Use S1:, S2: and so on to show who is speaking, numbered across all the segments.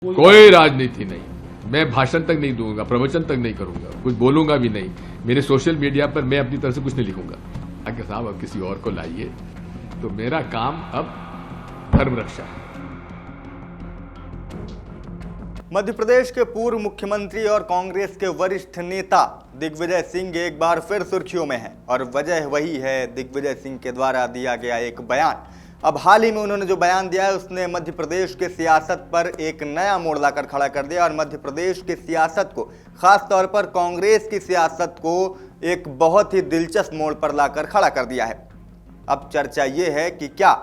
S1: कोई राजनीति नहीं। मैं भाषण तक नहीं दूंगा, प्रवचन तक नहीं करूंगा, कुछ बोलूंगा भी नहीं। मेरे सोशल मीडिया पर मैं अपनी तरफ से कुछ नहीं लिखूंगा। आगे साहब अब किसी और को लाइए, तो मेरा काम अब धर्म रक्षा है।
S2: मध्य प्रदेश के पूर्व मुख्यमंत्री और कांग्रेस के वरिष्ठ नेता दिग्विजय सिंह एक बार फिर सुर्खियों में हैं और वजह वही है दिग्विजय सिंह के द्वारा दिया गया एक बयान। अब हाल ही में उन्होंने जो बयान दिया है उसने मध्य प्रदेश के सियासत पर एक नया मोड़ लाकर खड़ा कर दिया और मध्य प्रदेश की सियासत को, खास तौर पर कांग्रेस की सियासत को एक बहुत ही दिलचस्प मोड़ पर लाकर खड़ा कर दिया है। अब चर्चा ये है कि क्या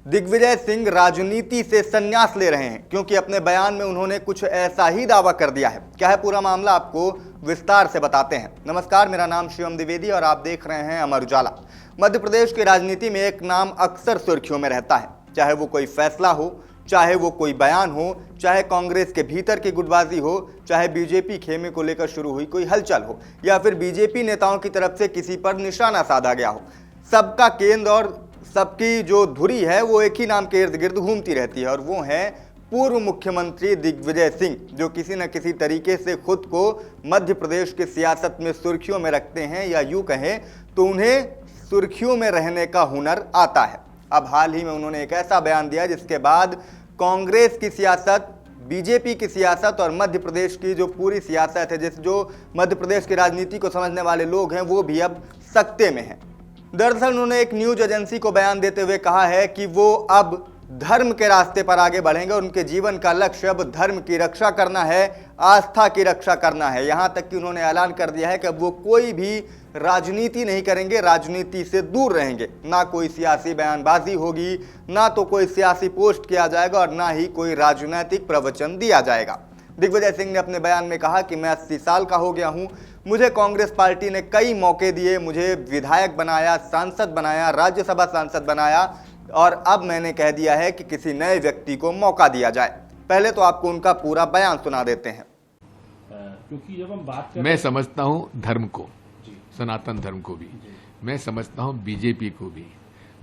S2: दिग्विजय सिंह राजनीति से संन्यास ले रहे हैं, क्योंकि अपने बयान में उन्होंने कुछ ऐसा ही दावा कर दिया है। क्या है पूरा मामला, आपको विस्तार से बताते हैं। नमस्कार, मेरा नाम शिवम द्विवेदी और आप देख रहे हैं अमर उजाला। मध्य प्रदेश की राजनीति में एक नाम अक्सर सुर्खियों में रहता है, चाहे वो कोई फैसला हो, चाहे वो कोई बयान हो, चाहे कांग्रेस के भीतर की गुटबाजी हो, चाहे बीजेपी खेमे को लेकर शुरू हुई कोई हलचल हो, या फिर बीजेपी नेताओं की तरफ से किसी पर निशाना साधा गया हो। सबका केंद्र और सबकी जो धुरी है वो एक ही नाम के इर्द गिर्द घूमती रहती है और वो है पूर्व मुख्यमंत्री दिग्विजय सिंह, जो किसी न किसी तरीके से खुद को मध्य प्रदेश की सियासत में सुर्खियों में रखते हैं, या यूं कहें तो उन्हें सुर्खियों में रहने का हुनर आता है। अब हाल ही में उन्होंने एक ऐसा बयान दिया जिसके बाद कांग्रेस की सियासत, बीजेपी की सियासत और मध्य प्रदेश की जो पूरी सियासत है, जो मध्य प्रदेश की राजनीति को समझने वाले लोग हैं, वो भी अब सकते में हैं। दरअसल उन्होंने एक न्यूज एजेंसी को बयान देते हुए कहा है कि वो अब धर्म के रास्ते पर आगे बढ़ेंगे और उनके जीवन का लक्ष्य अब धर्म की रक्षा करना है, आस्था की रक्षा करना है। यहां तक कि उन्होंने ऐलान कर दिया है कि अब वो कोई भी राजनीति नहीं करेंगे, राजनीति से दूर रहेंगे। ना कोई सियासी बयानबाजी होगी, ना तो कोई सियासी पोस्ट किया जाएगा और ना ही कोई राजनीतिक प्रवचन दिया जाएगा। दिग्विजय सिंह ने अपने बयान में कहा कि मैं 80 साल का हो गया हूं, मुझे कांग्रेस पार्टी ने कई मौके दिए, मुझे विधायक बनाया, सांसद बनाया, राज्यसभा सांसद बनाया और अब मैंने कह दिया है कि किसी नए व्यक्ति को मौका दिया जाए। पहले तो आपको उनका पूरा बयान सुना देते हैं।
S3: क्योंकि जब हम बात
S1: मैं समझता हूं धर्म को, सनातन धर्म को भी, मैं समझता हूं बीजेपी को भी,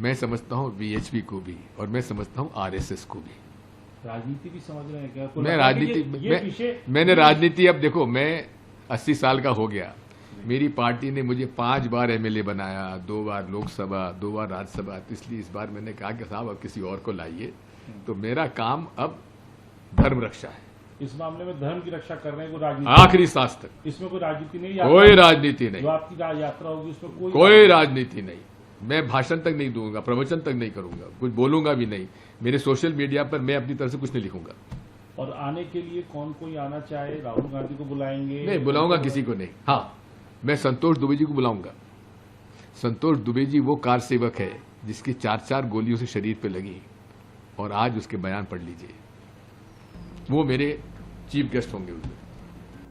S1: मैं समझता हूं वीएचपी को भी और मैं समझता हूं आरएसएस को भी।
S3: राजनीति भी समझ रहे हैं क्या?
S1: मैं राजनीति मैंने राजनीति, अब देखो मैं 80 साल का हो गया, मेरी पार्टी ने मुझे 5 बार एमएलए बनाया, 2 बार लोकसभा, 2 बार राज्यसभा, इसलिए इस बार मैंने कहा कि साहब अब किसी और को लाइए, तो मेरा काम अब धर्म रक्षा है।
S3: इस मामले में धर्म की रक्षा कर रहे हैं, कोई राजनीति
S1: आखिरी सांस तक
S3: इसमें कोई राजनीति नहीं,
S1: कोई राजनीति नहीं।
S3: जो आपकी यात्रा होगी उसमें
S1: कोई राजनीति नहीं। मैं भाषण तक नहीं दूंगा, प्रवचन तक नहीं करूंगा, कुछ बोलूंगा भी नहीं। मेरे सोशल मीडिया पर मैं अपनी तरफ से कुछ नहीं लिखूंगा।
S3: और आने के लिए कौन कोई आना चाहे, राहुल गांधी को बुलाएंगे?
S1: नहीं बुलाऊंगा किसी को नहीं। हाँ, मैं संतोष दुबे जी को बुलाऊंगा। संतोष दुबे जी वो कार सेवक है जिसकी 4-4 गोलियों से शरीर पे लगी और आज उसके बयान पढ़ लीजिए, वो मेरे चीफ गेस्ट होंगे उसमें।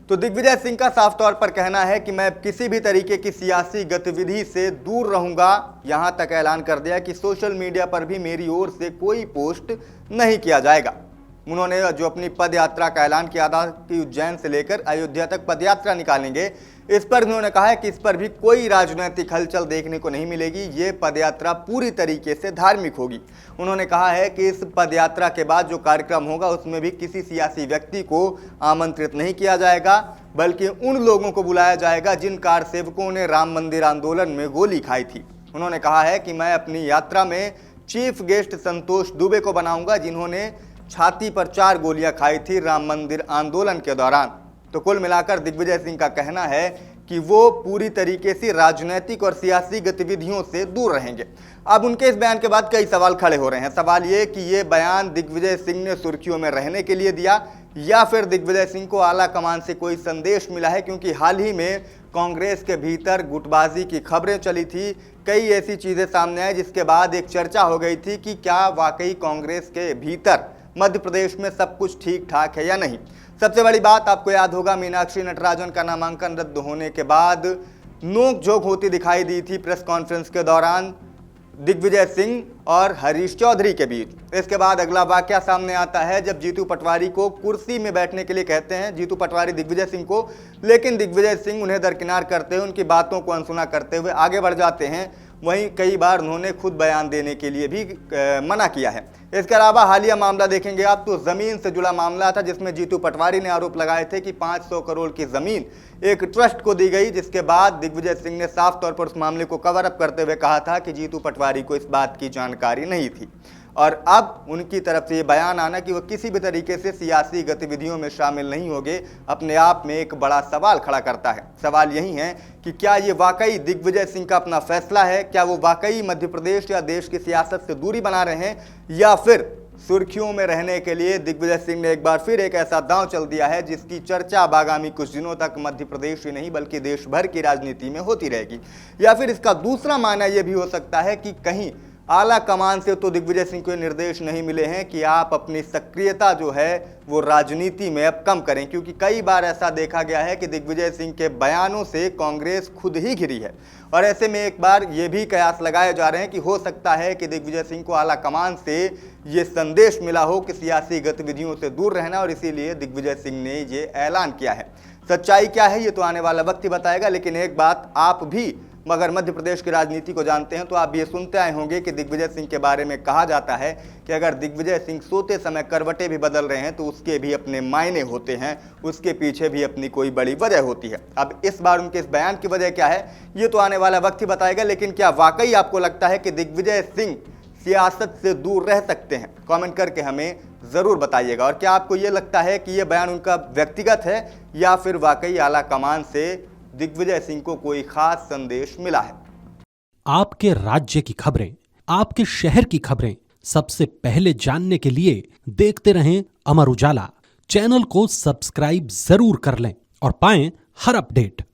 S2: तो दिग्विजय सिंह का साफ तौर पर कहना है कि मैं किसी भी तरीके की सियासी गतिविधि से दूर रहूंगा। यहां तक ऐलान कर दिया कि सोशल मीडिया पर भी मेरी ओर से कोई पोस्ट नहीं किया जाएगा। उन्होंने जो अपनी पद यात्रा का ऐलान किया था कि उज्जैन से लेकर अयोध्या तक पद यात्रा निकालेंगे, इस पर उन्होंने कहा है कि इस पर भी कोई राजनीतिक हलचल देखने को नहीं मिलेगी। ये पदयात्रा पूरी तरीके से धार्मिक होगी। उन्होंने कहा है कि इस पदयात्रा के बाद जो कार्यक्रम होगा उसमें भी किसी सियासी व्यक्ति को आमंत्रित नहीं किया जाएगा, बल्कि उन लोगों को बुलाया जाएगा जिन कार सेवकों ने राम मंदिर आंदोलन में गोली खाई थी। उन्होंने कहा है कि मैं अपनी यात्रा में चीफ गेस्ट संतोष दुबे को बनाऊंगा, जिन्होंने छाती पर 4 गोलियां खाई थी राम मंदिर आंदोलन के दौरान। तो कुल मिलाकर दिग्विजय सिंह का कहना है कि वो पूरी तरीके से राजनीतिक और सियासी गतिविधियों से दूर रहेंगे। अब उनके इस बयान के बाद कई सवाल खड़े हो रहे हैं। सवाल ये कि ये बयान दिग्विजय सिंह ने सुर्खियों में रहने के लिए दिया या फिर दिग्विजय सिंह को आला कमान से कोई संदेश मिला है, क्योंकि हाल ही में कांग्रेस के भीतर गुटबाजी की खबरें चली थी, कई ऐसी चीजें सामने आई जिसके बाद एक चर्चा हो गई थी कि क्या वाकई कांग्रेस के भीतर मध्य प्रदेश में सब कुछ ठीक ठाक है या नहीं। सबसे बड़ी बात आपको याद होगा, मीनाक्षी नटराजन का नामांकन रद्द होने के बाद नोकझोंक होती दिखाई दी थी प्रेस कॉन्फ्रेंस के दौरान दिग्विजय सिंह और हरीश चौधरी के बीच। इसके बाद अगला वाकया सामने आता है जब जीतू पटवारी को कुर्सी में बैठने के लिए कहते हैं, जीतू पटवारी दिग्विजय सिंह को, लेकिन दिग्विजय सिंह उन्हें दरकिनार करते हुए, उनकी बातों को अनसुना करते हुए आगे बढ़ जाते हैं। वहीं कई बार उन्होंने खुद बयान देने के लिए भी मना किया है। इसके अलावा हालिया मामला देखेंगे आप तो जमीन से जुड़ा मामला था, जिसमें जीतू पटवारी ने आरोप लगाए थे कि 500 करोड़ की जमीन एक ट्रस्ट को दी गई, जिसके बाद दिग्विजय सिंह ने साफ तौर पर उस मामले को कवर अप करते हुए कहा था कि जीतू पटवारी को इस बात की जानकारी नहीं थी। और अब उनकी तरफ से ये बयान आना कि वो किसी भी तरीके से सियासी गतिविधियों में शामिल नहीं होंगे, अपने आप में एक बड़ा सवाल खड़ा करता है। सवाल यही है कि क्या ये वाकई दिग्विजय सिंह का अपना फैसला है, क्या वो वाकई मध्य प्रदेश या देश की सियासत से दूरी बना रहे हैं, या फिर सुर्खियों में रहने के लिए दिग्विजय सिंह ने एक बार फिर एक ऐसा दांव चल दिया है जिसकी चर्चा अब आगामी कुछ दिनों तक मध्य प्रदेश ही नहीं बल्कि देश भर की राजनीति में होती रहेगी। या फिर इसका दूसरा माना यह भी हो सकता है कि कहीं आला कमान से तो दिग्विजय सिंह को निर्देश नहीं मिले हैं कि आप अपनी सक्रियता जो है वो राजनीति में अब कम करें, क्योंकि कई बार ऐसा देखा गया है कि दिग्विजय सिंह के बयानों से कांग्रेस खुद ही घिरी है। और ऐसे में एक बार ये भी कयास लगाए जा रहे हैं कि हो सकता है कि दिग्विजय सिंह को आला कमान से ये संदेश मिला हो कि सियासी गतिविधियों से दूर रहना, और इसीलिए दिग्विजय सिंह ने ये ऐलान किया है। सच्चाई क्या है ये तो आने वाला वक्त ही बताएगा, लेकिन एक बात आप भी मगर मध्य प्रदेश की राजनीति को जानते हैं तो आप ये सुनते आए होंगे कि दिग्विजय सिंह के बारे में कहा जाता है कि अगर दिग्विजय सिंह सोते समय करवटें भी बदल रहे हैं तो उसके भी अपने मायने होते हैं, उसके पीछे भी अपनी कोई बड़ी वजह होती है। अब इस बार उनके इस बयान की वजह क्या है ये तो आने वाला वक्त ही बताएगा, लेकिन क्या वाकई आपको लगता है कि दिग्विजय सिंह सियासत से दूर रह सकते हैं? कमेंट करके हमें ज़रूर बताइएगा। और क्या आपको ये लगता है कि ये बयान उनका व्यक्तिगत है या फिर वाकई आला कमान से दिग्विजय सिंह को कोई खास संदेश मिला है?
S4: आपके राज्य की खबरें, आपके शहर की खबरें सबसे पहले जानने के लिए देखते रहें अमर उजाला। चैनल को सब्सक्राइब जरूर कर लें और पाएं हर अपडेट।